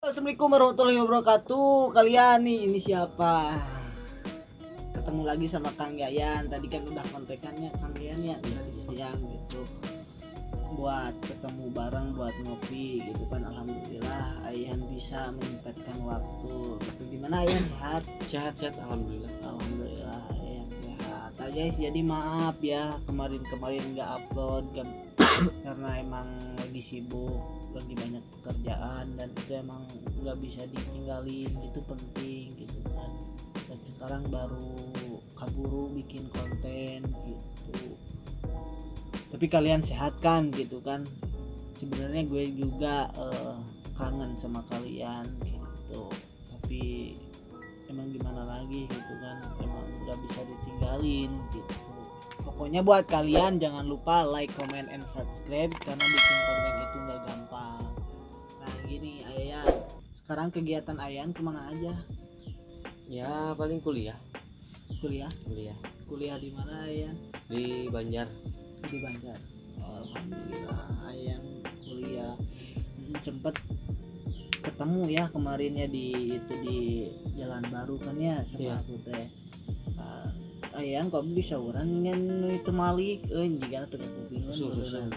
Assalamualaikum warahmatullahi wabarakatuh. Kalian nih ini siapa? Ketemu lagi sama Kang Yayan. Tadi kan udah kontekannya Kang Yayan ya tadi siang gitu. Buat ketemu bareng buat ngopi gitu kan. Alhamdulillah Ayan bisa menyempatkan waktu. Gitu. Gimana Ayan, sehat? Sehat alhamdulillah. Alhamdulillah Ayan sehat. Ah, guys, jadi maaf ya kemarin nggak upload kan karena emang lagi sibuk, lagi banyak pekerjaan, dan itu emang nggak bisa ditinggalin, itu penting gitu kan. Dan sekarang baru kaburu bikin konten gitu, tapi kalian sehat kan gitu kan. Sebenarnya gue juga kangen sama kalian gitu, tapi emang gimana lagi gitu kan, emang nggak bisa ditinggalin gitu. Pokoknya buat kalian jangan lupa like, comment, and subscribe karena bikin konten itu nggak gampang. Nah gini Ayan, sekarang kegiatan Ayan kemana aja? Ya paling kuliah Kuliah di mana Ayan? di Banjar. Di Banjar. Alhamdulillah Ayan kuliah. Sempet ketemu ya kemarin ya di Jalan Baru kan ya sama aku teh. Ayan kok bisa orang dengan itu malik jika teu kupingan urusannya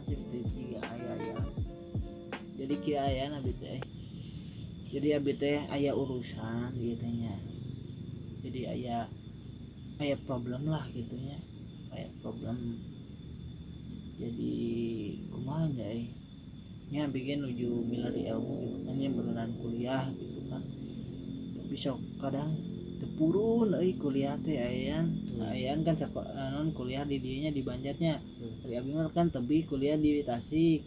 seperti ayah jadi kira Ayan abi teh aya urusan gitu nya, jadi aya problem lah gitu nya, aya problem. Jadi kumaha nya bikin nuju milari ilmu gitu kan, yang beneran kuliah gitu kan, bisa kadang tepurun kuliah teh Ayan. Ayan kan non kuliah di dinya di Banjarnya. Dari abi mah kan tebi kuliah di Tasik.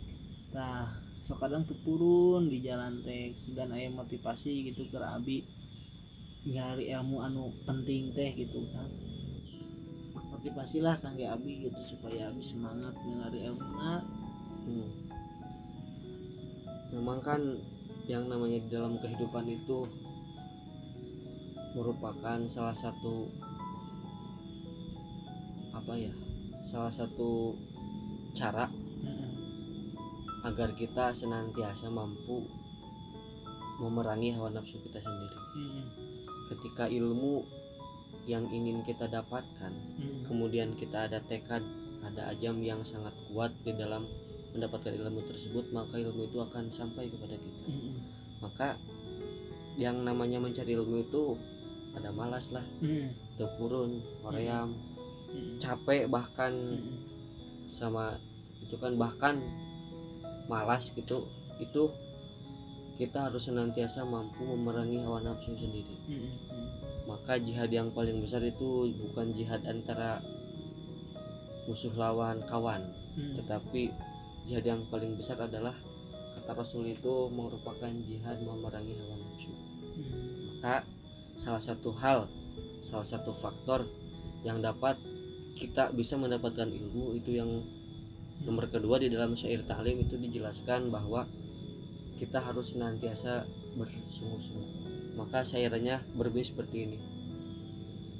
Tah sok kadang tepurun di jalan teh, dan aya motivasi gitu ke abi nyari ilmu anu penting teh gitu kan. Motivasi lah kangge abi gitu supaya abi semangat nyari ilmu. Memang kan yang namanya di dalam kehidupan itu merupakan salah satu cara agar kita senantiasa mampu memerangi hawa nafsu kita sendiri. Ketika ilmu yang ingin kita dapatkan, kemudian kita ada tekad, ada azam yang sangat kuat di dalam mendapatkan ilmu tersebut, maka ilmu itu akan sampai kepada kita. Maka yang namanya mencari ilmu itu ada malas lah, tepurun, hoream, capek bahkan sama itu kan, bahkan malas gitu, itu kita harus senantiasa mampu memerangi hawa nafsu sendiri. Maka jihad yang paling besar itu bukan jihad antara musuh lawan kawan, tetapi jihad yang paling besar adalah, kata Rasul itu, merupakan jihad memerangi hawa nafsu. Maka salah satu faktor yang dapat kita bisa mendapatkan ilmu itu yang nomor kedua, di dalam syair ta'lim itu dijelaskan bahwa kita harus senantiasa bersungguh-sungguh. Maka syairannya berbunyi seperti ini: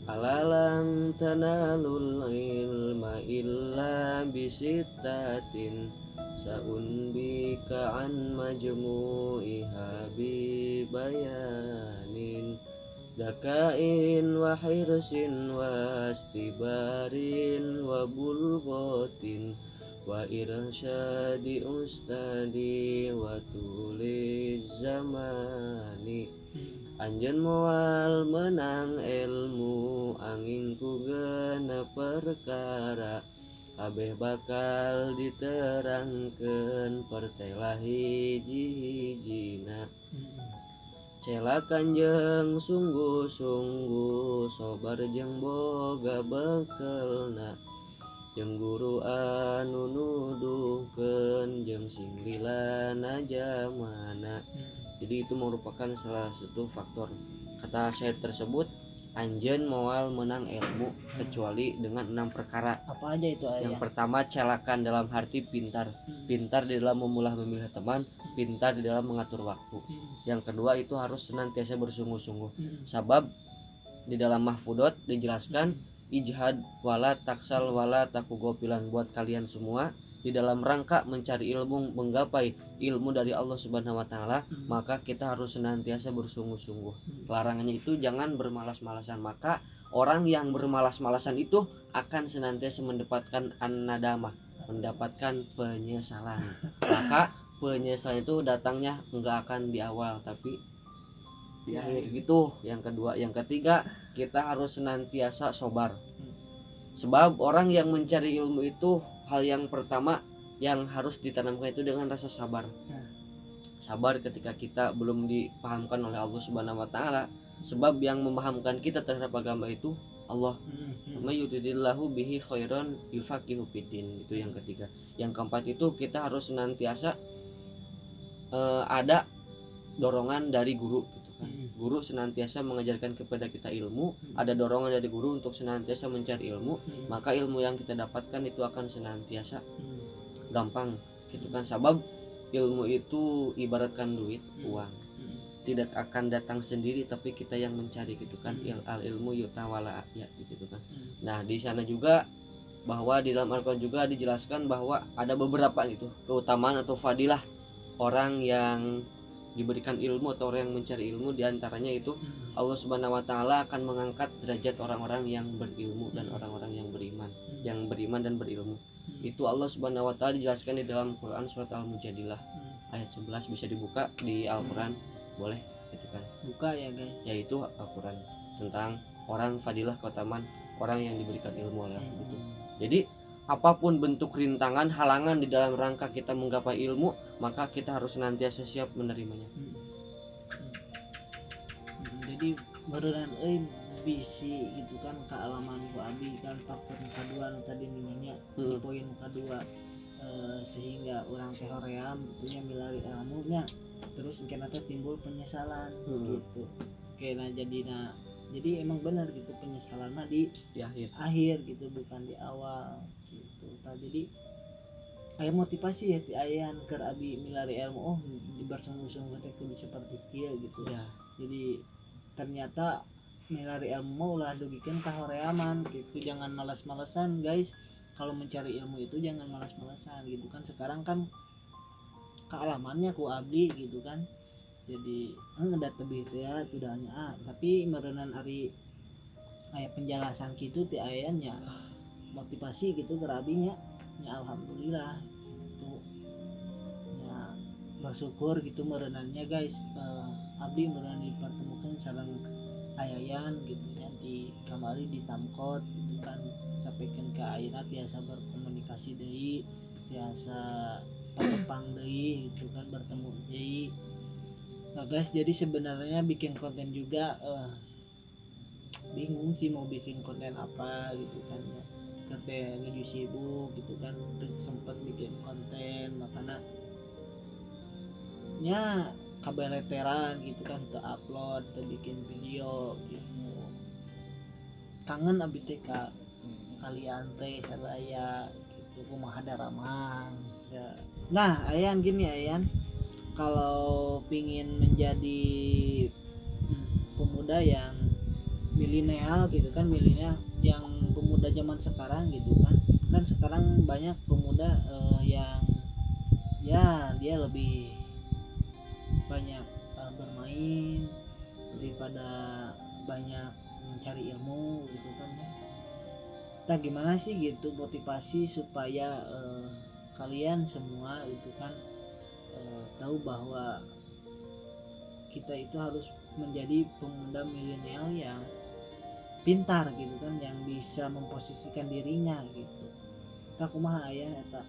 alalan tanalul ilma illa bisittatin sa'unbika an majmu'iha bi bayanin dakain wa hirsin wa istibarin wa bulghatin wa irsyadi ustadi wa tuliz zamani. Anjeun moal menang ilmu angin ku genep perkara, kabeh bakal diterangkeun pertelah hiji-hijina. Celakan jeung sungguh-sungguh, sobar jeung boga bekelna, jeung guru anu nuduhkeun jeung sing lilana jamana. Jadi itu merupakan salah satu faktor. Kata syair tersebut, anjeun moal menang ilmu kecuali dengan 6 perkara. Apa aja itu Ayah? Yang pertama, celakan dalam arti pintar. Pintar di dalam memilih teman, pintar di dalam mengatur waktu. Yang kedua itu harus senantiasa bersungguh-sungguh. Sabab di dalam mahfudot dijelaskan, ijhad wala taksal wala takugopilan, buat kalian semua di dalam rangka mencari ilmu, menggapai ilmu dari Allah Subhanahu wa taala, maka kita harus senantiasa bersungguh-sungguh. Larangannya itu jangan bermalas-malasan. Maka orang yang bermalas-malasan itu akan senantiasa mendapatkan an-nadamah, mendapatkan penyesalan. Maka penyesalan itu datangnya enggak akan di awal tapi di akhir gitu. Yang kedua, yang ketiga, kita harus senantiasa sabar. Sebab orang yang mencari ilmu itu hal yang pertama yang harus ditanamkan itu dengan rasa sabar. Sabar ketika kita belum dipahamkan oleh Allah Subhanahu wa taala. Sebab yang memahamkan kita terhadap agama itu Allah. May yuridillahu bihi khairan yufaqihu fiddin. Itu yang ketiga. Yang keempat itu kita harus senantiasa ada dorongan dari guru gitu kan. Guru senantiasa mengajarkan kepada kita ilmu, ada dorongan dari guru untuk senantiasa mencari ilmu, maka ilmu yang kita dapatkan itu akan senantiasa gampang gitu kan. Sebab ilmu itu ibaratkan duit, uang, tidak akan datang sendiri tapi kita yang mencari gitu kan. Al ilmu yutawala ya gitu kan. Nah di sana juga bahwa di dalam Al-Quran juga dijelaskan bahwa ada beberapa gitu keutamaan atau fadilah orang yang diberikan ilmu atau orang yang mencari ilmu. Diantaranya itu Allah Subhanahu wa taala akan mengangkat derajat orang-orang yang berilmu dan orang-orang yang beriman, yang beriman dan berilmu. Itu Allah Subhanahu wa taala dijelaskan di dalam Quran surat Al-Mujadilah ayat 11, bisa dibuka di Al-Quran, boleh gitu kan. Buka ya guys. Yaitu Al-Quran tentang orang fadilah keutamaan orang yang diberikan ilmu oleh Allah gitu. Jadi apapun bentuk rintangan, halangan di dalam rangka kita menggapai ilmu, maka kita harus senantiasa siap menerimanya. Jadi beneran bisi gitu kan kealaman ku abi kan faktor kedua tadi minumnya di poin kedua, sehingga orang teh hoream punya milari ilmunya terus mungkin nanti timbul penyesalan gitu. Kena jadi emang benar gitu penyesalan di akhir gitu, bukan di awal gitu. Nah, jadi aya motivasi ya ti ayan keur abi milari ilmu di bersungguh-sungguh teh kudu seperti kieu gitu ya. Jadi ternyata milari ilmu ulah dugikeun ka horeaman gitu. Jangan malas-malasan guys, kalau mencari ilmu itu jangan malas-malasan gitu kan. Sekarang kan kealamannya ku abdi gitu kan, jadi ngedat tebih ya tudahnya tapi merenan ari aya penjelasan gitu ti ayanya motivasi gitu kerabinya ya alhamdulillah itu ya bersyukur gitu merenannya guys. Abdi merenan dipertemukan sareng ayayan gitu nanti kamari di Tamkot gitu kan, sampaikan ke ayeuna biasa berkomunikasi deui, biasa pang deui gitu kan, bertemu deui. Nah guys, jadi sebenarnya bikin konten juga bingung sih mau bikin konten apa gitu kan ya. Kerja menuju sibuk gitu kan, sempat bikin konten makanya nya kabeleteran gitu kan, upload, bikin video gitu. Kangen abdi teh ka kalian teh sadaya gitu kumaha daramang ya. Nah, ayan gini ayan, kalau pingin menjadi pemuda yang milenial gitu kan, milenial yang pemuda zaman sekarang gitu kan sekarang banyak pemuda yang ya dia lebih banyak bermain daripada banyak mencari ilmu gitu kan ya. Nah gimana sih gitu motivasi supaya kalian semua itu kan tahu bahwa kita itu harus menjadi pemuda milenial yang pintar gitu kan, yang bisa memposisikan dirinya gitu. Tak kumaha aya eta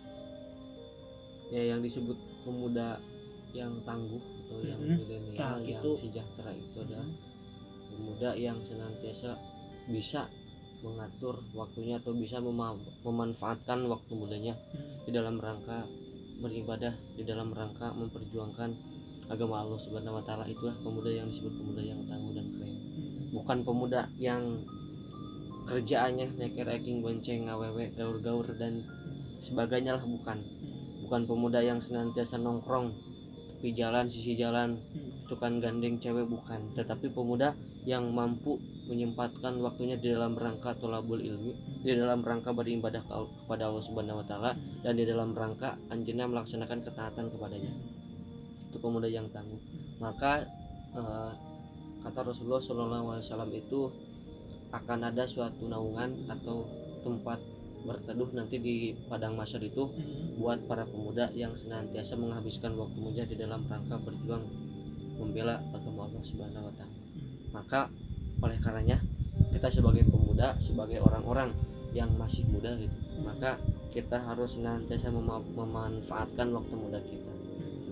ya yang disebut pemuda yang tangguh atau yang milenial yang gitu. sejahtera itu adalah pemuda yang senantiasa bisa mengatur waktunya atau bisa memanfaatkan waktu mudanya di dalam rangka beribadah, di dalam rangka memperjuangkan agama Allah Subhanahu wa taala. Itulah pemuda yang disebut pemuda yang tangguh dan keren. Bukan pemuda yang kerjaannya neker-eking bonceng ngawewe gaur-gaur dan sebagainya lah, bukan pemuda yang senantiasa nongkrong tepi jalan, sisi jalan itu kan gandeng cewek, bukan, tetapi pemuda yang mampu menyempatkan waktunya di dalam rangka tholabul ilmi, di dalam rangka beribadah kepada Allah Subhanahu wa taala, dan di dalam rangka anjeunna melaksanakan ketaatan kepadanya. Itu pemuda yang tangguh. Maka kata Rasulullah SAW itu akan ada suatu naungan atau tempat berteduh nanti di padang mahsyar itu buat para pemuda yang senantiasa menghabiskan waktu muda di dalam rangka berjuang membela agama Allah Subhanahu wa taala. Maka oleh karenanya kita sebagai pemuda, sebagai orang-orang yang masih muda gitu, maka kita harus senantiasa memanfaatkan waktu muda kita.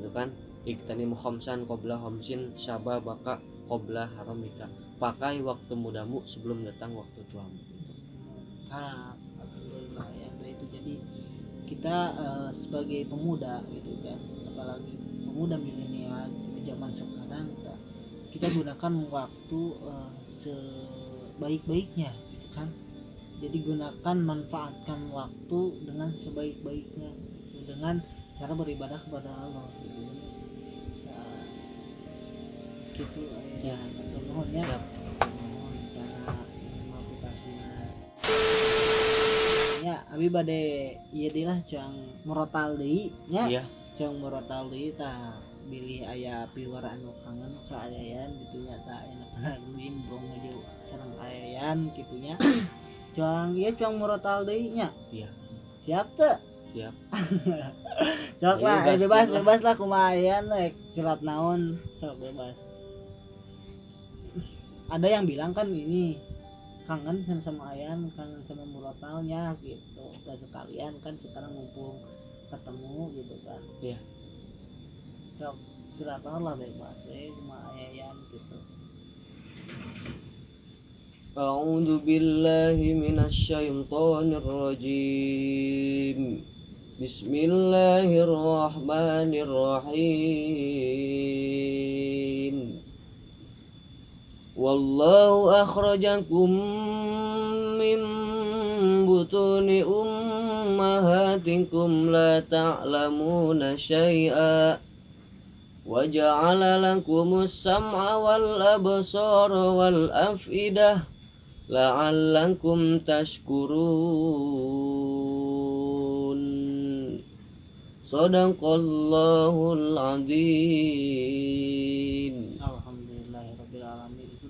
Itu kan iktanimu khamsan qabla khamsin syababaka qabla haramika. Pakai waktu mudamu sebelum datang waktu tuamu. Alhamdulillah ya, itu jadi kita sebagai pemuda gitu kan, apalagi pemuda milenial di zaman sekarang, kita gunakan waktu sebaik-baiknya gitu kan. Jadi gunakan, manfaatkan waktu dengan sebaik-baiknya dengan cara beribadah kepada Allah gitu. Gitu ya, mohon ya. Mohon cara motivasinya. Ya, abi bade ieu lah cang murotal deui nya. Iya. Cang murotal deui tah bilih aya piwara anu kangen ka ayayan gitu nya, tah enak panaruin bong ngeuju sareng ayayan kitu nya. Cang ieu cang murotal deui nya. Iya. Siap teu? Siap. Sok Ayo, lah, gas, bebas lah kumaha ayayan rek cerat naon, sok bebas. Ada yang bilang kan ini kangen sama Ayan, kangen sama murotalnya gitu, dan sekalian kan sekarang mumpung ketemu gitu kan. Iya. So silakan lah bebas sama Ayan gitu. A'udzu billahi minasyaitonir rajim. Bismillahirrahmanirrahim. Wallahu akhrajakum min butuni ummahatikum la ta'lamuna syai'a wa ja'ala lakumus sam'a wal absara wal af'idah la'allakum tashkurun. Shadaqallahul adzim.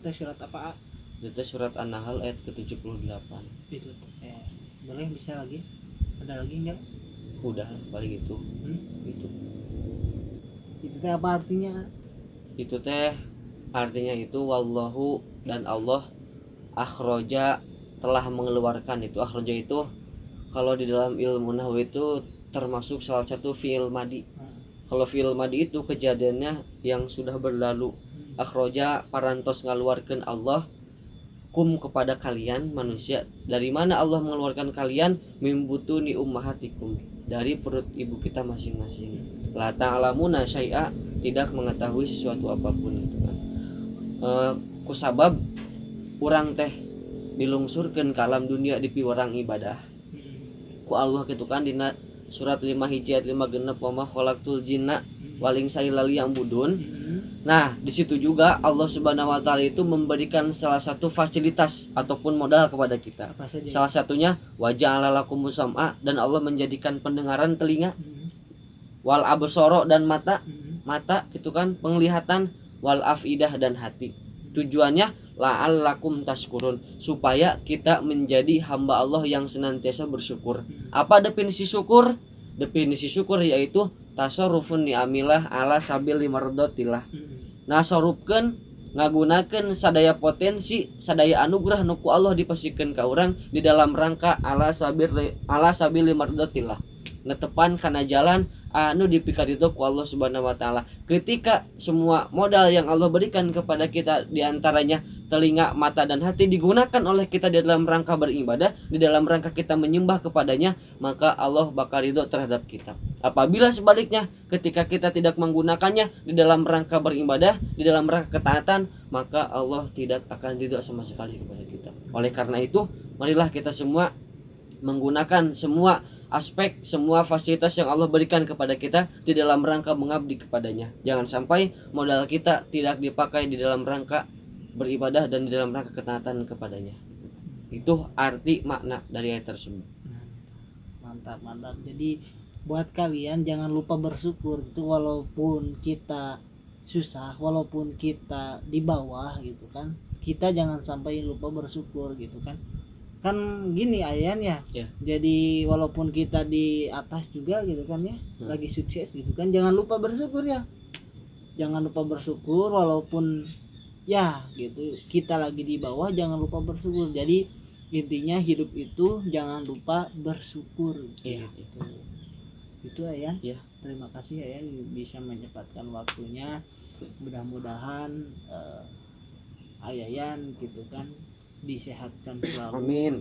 Itu surat apa? Itu surat An-Nahl ayat ke-78. Itu boleh bisa lagi? Ada lagi enggak? Udah paling itu. Itu teh apa artinya? Itu teh artinya itu wallahu, dan Allah akhroja telah mengeluarkan. Itu akhroja itu kalau di dalam ilmu nahwu itu termasuk salah satu fi'il madi. Kalau fi'il madi itu kejadiannya yang sudah berlalu. Akhroja parantos ngaluarkeun Allah kum kepada kalian manusia. Dari mana Allah mengeluarkan kalian? Mimbutuni ummahatikum, dari perut ibu kita masing-masing. La ta'lamuna syai'a, tidak mengetahui sesuatu apapun itu kan. Kusabab urang teh dilungsurkeun ka alam dunia di piwarang ibadah ku Allah gitu kan, dina surat 5 hiji ayat 5 genep wa ma khalaqtul jinna wal insa illa liya'budun. Nah, di situ juga Allah Subhanahu wa taala itu memberikan salah satu fasilitas ataupun modal kepada kita. Salah satunya wa ja'ala lakumus sam'a, dan Allah menjadikan pendengaran telinga, wal absara dan mata gitu kan, penglihatan, wal afidah dan hati. Tujuannya la'allakum tashkurun, supaya kita menjadi hamba Allah yang senantiasa bersyukur. Apa definisi syukur? Definisi syukur yaitu tasarrufun ni'amillah ala sabil mardatillah. Nasarupkeun ngagunakeun sadaya potensi, sadaya anugerah nu ku Allah dipasikeun ka urang di dalam rangka ala sabil mardatillah, netepan kana jalan anu dipikarido ku Allah Subhanahu wa taala. Ketika semua modal yang Allah berikan kepada kita, diantaranya telinga, mata, dan hati, digunakan oleh kita di dalam rangka beribadah, di dalam rangka kita menyembah kepadanya, maka Allah bakal ridho terhadap kita. Apabila sebaliknya, ketika kita tidak menggunakannya di dalam rangka beribadah, di dalam rangka ketaatan, maka Allah tidak akan ridho sama sekali kepada kita. Oleh karena itu, marilah kita semua menggunakan semua aspek, semua fasilitas yang Allah berikan kepada kita di dalam rangka mengabdi kepadanya. Jangan sampai modal kita tidak dipakai di dalam rangka beribadah dan di dalam rangka ketaatan kepadanya. Itu arti makna dari ayat tersebut. Mantap. Jadi buat kalian jangan lupa bersyukur itu, walaupun kita susah, walaupun kita di bawah gitu kan, kita jangan sampai lupa bersyukur gitu kan gini Ayan ya. Jadi walaupun kita di atas juga gitu kan ya, lagi sukses gitu kan, jangan lupa bersyukur ya, jangan lupa bersyukur walaupun ya gitu kita lagi di bawah, jangan lupa bersyukur. Jadi intinya hidup itu jangan lupa bersyukur. Itu Ayan. Terima kasih Ayan bisa menyempatkan waktunya. Mudah-mudahan Ayan gitu kan disehatkan selalu. Amin.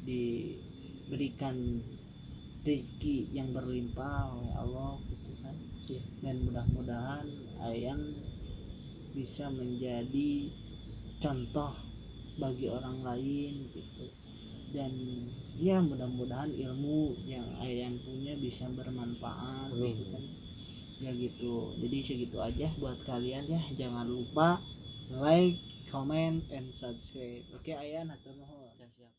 Diberikan rezeki yang berlimpah oleh Allah gitu kan. Dan mudah-mudahan Ayan bisa menjadi contoh bagi orang lain gitu. Dan ya mudah-mudahan ilmu yang Ayan punya bisa bermanfaat gitu kan. Ya gitu. Jadi segitu aja buat kalian ya. Jangan lupa like, comment, and subscribe. Oke Ayan, hatur nuhun. Siap.